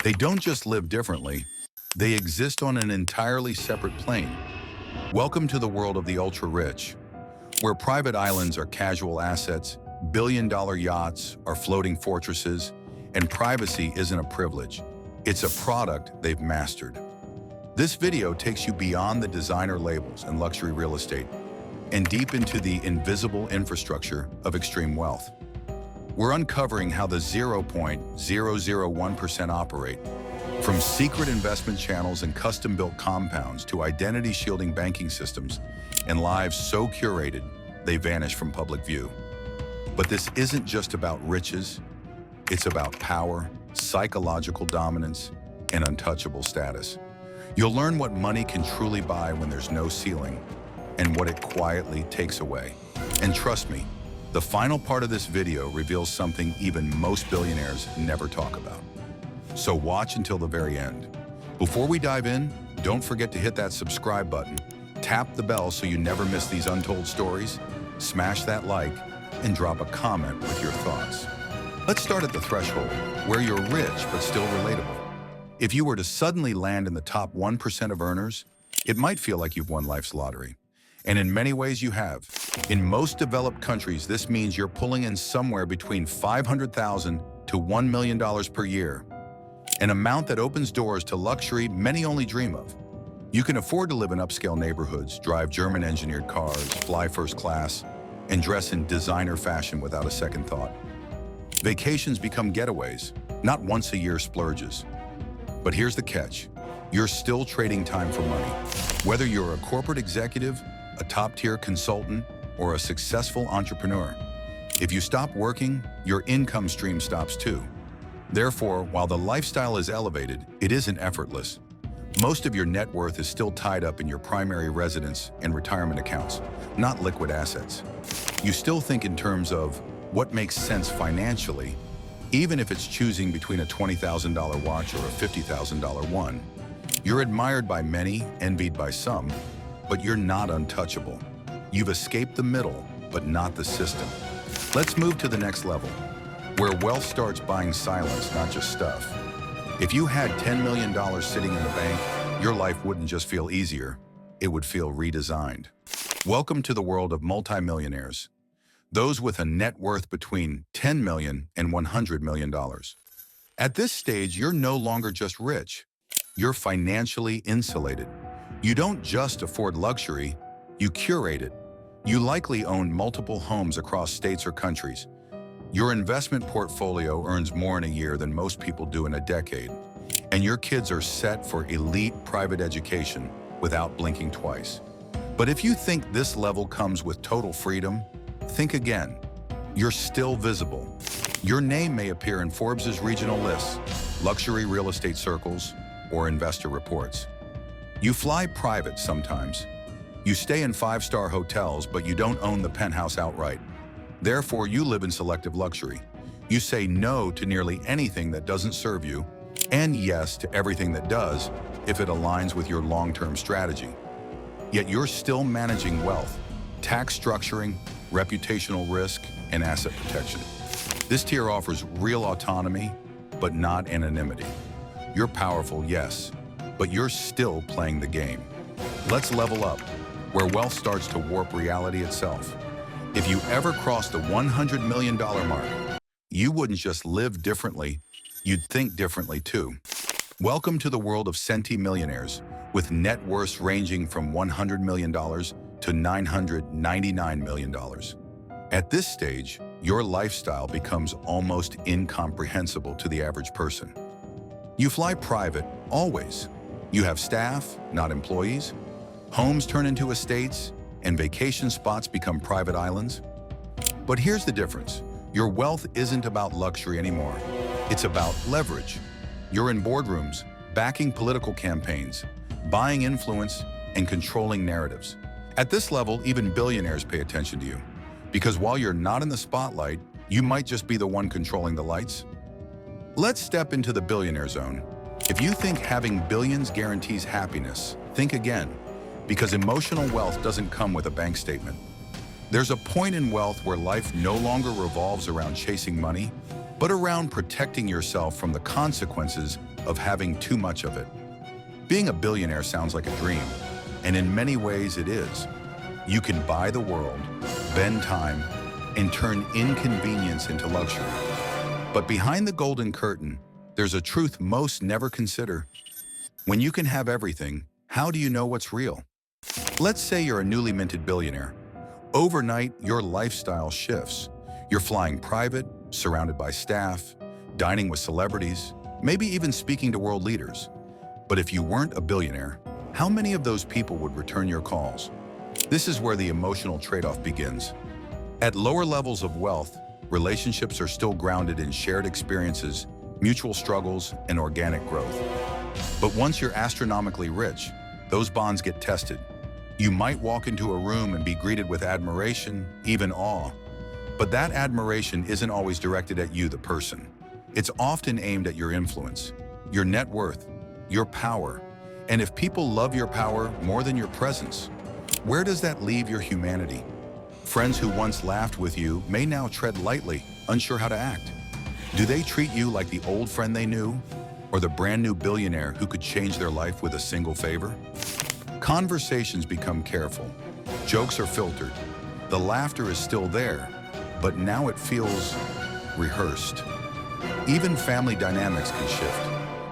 They don't just live differently, they exist on an entirely separate plane. Welcome to the world of the ultra-rich, where private islands are casual assets, billion-dollar yachts are floating fortresses, and privacy isn't a privilege. It's a product they've mastered. This video takes you beyond the designer labels and luxury real estate and deep into the invisible infrastructure of extreme wealth. We're uncovering how the 0.001% operate, from secret investment channels and custom-built compounds to identity-shielding banking systems and lives so curated they vanish from public view. But this isn't just about riches, it's about power, psychological dominance, and untouchable status. You'll learn what money can truly buy when there's no ceiling, and what it quietly takes away. And trust me, the final part of this video reveals something even most billionaires never talk about. So watch until the very end. Before we dive in, don't forget to hit that subscribe button, tap the bell so you never miss these untold stories, smash that like, and drop a comment with your thoughts. Let's start at the threshold, where you're rich but still relatable. If you were to suddenly land in the top 1% of earners, it might feel like you've won life's lottery. And in many ways you have. In most developed countries, this means you're pulling in somewhere between $500,000 to $1 million per year, an amount that opens doors to luxury many only dream of. You can afford to live in upscale neighborhoods, drive German-engineered cars, fly first class, and dress in designer fashion without a second thought. Vacations become getaways, not once-a-year splurges. But here's the catch. You're still trading time for money. Whether you're a corporate executive, a top-tier consultant, or a successful entrepreneur, if you stop working, your income stream stops too. Therefore, while the lifestyle is elevated, it isn't effortless. Most of your net worth is still tied up in your primary residence and retirement accounts, not liquid assets. You still think in terms of what makes sense financially, even if it's choosing between a $20,000 watch or a $50,000 one. You're admired by many, envied by some, but you're not untouchable. You've escaped the middle, but not the system. Let's move to the next level, where wealth starts buying silence, not just stuff. If you had $10 million sitting in the bank, your life wouldn't just feel easier, it would feel redesigned. Welcome to the world of multimillionaires, those with a net worth between $10 million and $100 million. At this stage, you're no longer just rich, you're financially insulated. You don't just afford luxury, you curate it. You likely own multiple homes across states or countries. Your investment portfolio earns more in a year than most people do in a decade. And your kids are set for elite private education without blinking twice. But if you think this level comes with total freedom, think again. You're still visible. Your name may appear in Forbes's regional lists, luxury real estate circles, or investor reports. You fly private sometimes. You stay in five-star hotels, but you don't own the penthouse outright. Therefore, you live in selective luxury. You say no to nearly anything that doesn't serve you, and yes to everything that does if it aligns with your long-term strategy. Yet you're still managing wealth, tax structuring, reputational risk, and asset protection. This tier offers real autonomy, but not anonymity. You're powerful, yes, but you're still playing the game. Let's level up, where wealth starts to warp reality itself. If you ever cross the $100 million mark, you wouldn't just live differently, you'd think differently too. Welcome to the world of centi-millionaires, with net worths ranging from $100 million to $999 million. At this stage, your lifestyle becomes almost incomprehensible to the average person. You fly private, always. You have staff, not employees. Homes turn into estates, and vacation spots become private islands. But here's the difference. Your wealth isn't about luxury anymore. It's about leverage. You're in boardrooms, backing political campaigns, buying influence, and controlling narratives. At this level, even billionaires pay attention to you. Because while you're not in the spotlight, you might just be the one controlling the lights. Let's step into the billionaire zone. If you think having billions guarantees happiness, think again, because emotional wealth doesn't come with a bank statement. There's a point in wealth where life no longer revolves around chasing money, but around protecting yourself from the consequences of having too much of it. Being a billionaire sounds like a dream, and in many ways it is. You can buy the world, bend time, and turn inconvenience into luxury. But behind the golden curtain, there's a truth most never consider. When you can have everything, how do you know what's real? Let's say you're a newly minted billionaire. Overnight, your lifestyle shifts. You're flying private, surrounded by staff, dining with celebrities, maybe even speaking to world leaders. But if you weren't a billionaire, how many of those people would return your calls? This is where the emotional trade-off begins. At lower levels of wealth, relationships are still grounded in shared experiences, mutual struggles, and organic growth. But once you're astronomically rich, those bonds get tested. You might walk into a room and be greeted with admiration, even awe. But that admiration isn't always directed at you, the person. It's often aimed at your influence, your net worth, your power. And if people love your power more than your presence, where does that leave your humanity? Friends who once laughed with you may now tread lightly, unsure how to act. Do they treat you like the old friend they knew, or the brand new billionaire who could change their life with a single favor? Conversations become careful. Jokes are filtered. The laughter is still there, but now it feels rehearsed. Even family dynamics can shift.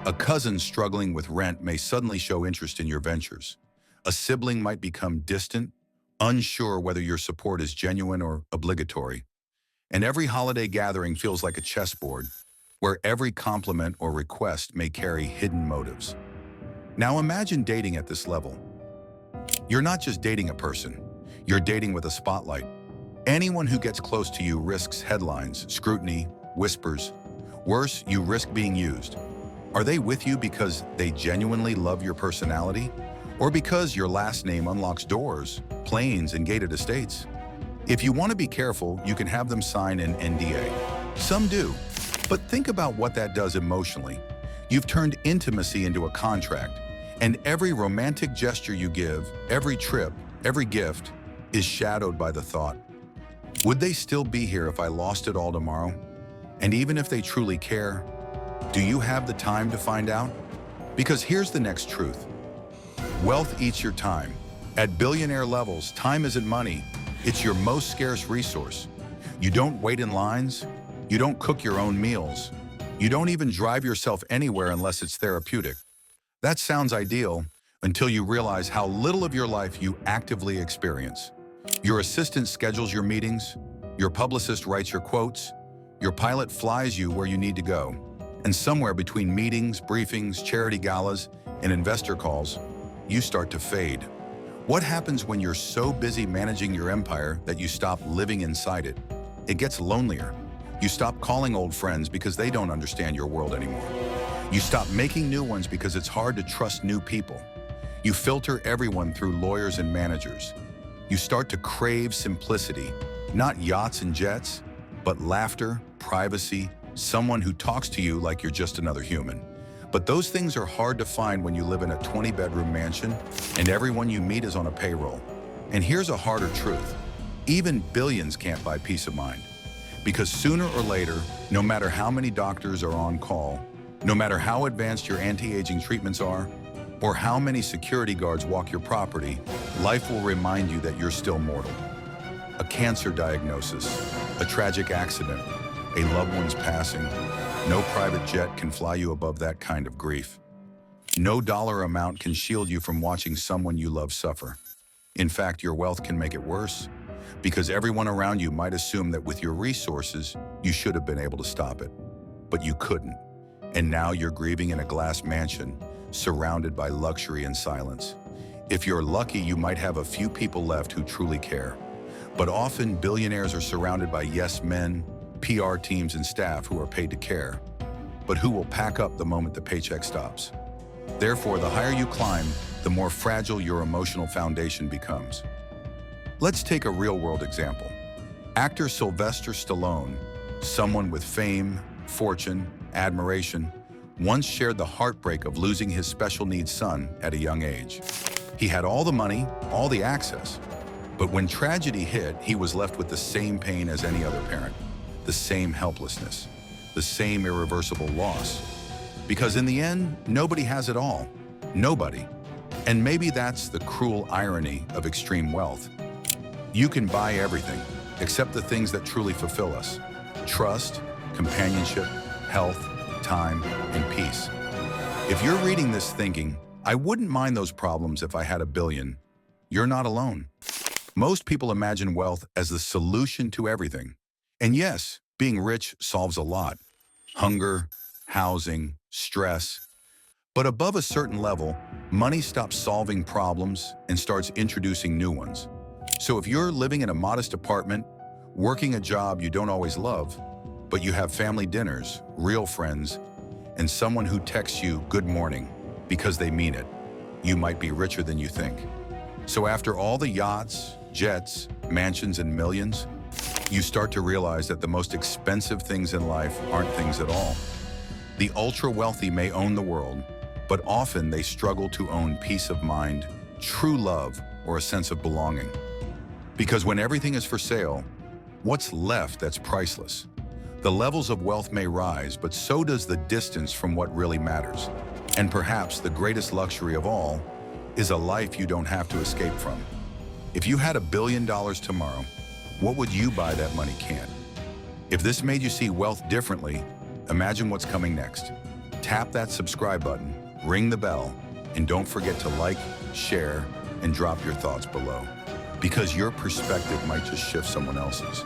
A cousin struggling with rent may suddenly show interest in your ventures. A sibling might become distant, unsure whether your support is genuine or obligatory. And every holiday gathering feels like a chessboard, where every compliment or request may carry hidden motives. Now imagine dating at this level. You're not just dating a person, you're dating with a spotlight. Anyone who gets close to you risks headlines, scrutiny, whispers. Worse, you risk being used. Are they with you because they genuinely love your personality? Or because your last name unlocks doors, planes, and gated estates? If you want to be careful, you can have them sign an NDA. Some do, but think about what that does emotionally. You've turned intimacy into a contract, and every romantic gesture you give, every trip, every gift, is shadowed by the thought, would they still be here if I lost it all tomorrow? And even if they truly care, do you have the time to find out? Because here's the next truth. Wealth eats your time. At billionaire levels, time isn't money. It's your most scarce resource. You don't wait in lines. You don't cook your own meals. You don't even drive yourself anywhere unless it's therapeutic. That sounds ideal until you realize how little of your life you actively experience. Your assistant schedules your meetings. Your publicist writes your quotes. Your pilot flies you where you need to go. And somewhere between meetings, briefings, charity galas, and investor calls, you start to fade. What happens when you're so busy managing your empire that you stop living inside it? It gets lonelier. You stop calling old friends because they don't understand your world anymore. You stop making new ones because it's hard to trust new people. You filter everyone through lawyers and managers. You start to crave simplicity, not yachts and jets, but laughter, privacy, someone who talks to you like you're just another human. But those things are hard to find when you live in a 20-bedroom mansion and everyone you meet is on a payroll. And here's a harder truth. Even billions can't buy peace of mind. Because sooner or later, no matter how many doctors are on call, no matter how advanced your anti-aging treatments are, or how many security guards walk your property, life will remind you that you're still mortal. A cancer diagnosis, a tragic accident, a loved one's passing. No private jet can fly you above that kind of grief. No dollar amount can shield you from watching someone you love suffer. In fact, your wealth can make it worse, because everyone around you might assume that with your resources, you should have been able to stop it. But you couldn't. And now you're grieving in a glass mansion, surrounded by luxury and silence. If you're lucky, you might have a few people left who truly care. But often, billionaires are surrounded by yes men, PR teams and staff who are paid to care, but who will pack up the moment the paycheck stops. Therefore, the higher you climb, the more fragile your emotional foundation becomes. Let's take a real-world example. Actor Sylvester Stallone, someone with fame, fortune, admiration, once shared the heartbreak of losing his special needs son at a young age. He had all the money, all the access, but when tragedy hit, he was left with the same pain as any other parent. The same helplessness, the same irreversible loss. Because in the end, nobody has it all. Nobody. And maybe that's the cruel irony of extreme wealth. You can buy everything, except the things that truly fulfill us. Trust, companionship, health, time, and peace. If you're reading this thinking, I wouldn't mind those problems if I had $1 billion, you're not alone. Most people imagine wealth as the solution to everything. And yes, being rich solves a lot. Hunger, housing, stress. But above a certain level, money stops solving problems and starts introducing new ones. So if you're living in a modest apartment, working a job you don't always love, but you have family dinners, real friends, and someone who texts you good morning because they mean it, you might be richer than you think. So after all the yachts, jets, mansions, and millions, you start to realize that the most expensive things in life aren't things at all. The ultra-wealthy may own the world, but often they struggle to own peace of mind, true love, or a sense of belonging. Because when everything is for sale, what's left that's priceless? The levels of wealth may rise, but so does the distance from what really matters. And perhaps the greatest luxury of all is a life you don't have to escape from. If you had $1 billion tomorrow, what would you buy that money can't? If this made you see wealth differently, imagine what's coming next. Tap that subscribe button, ring the bell, and don't forget to like, share, and drop your thoughts below. Because your perspective might just shift someone else's.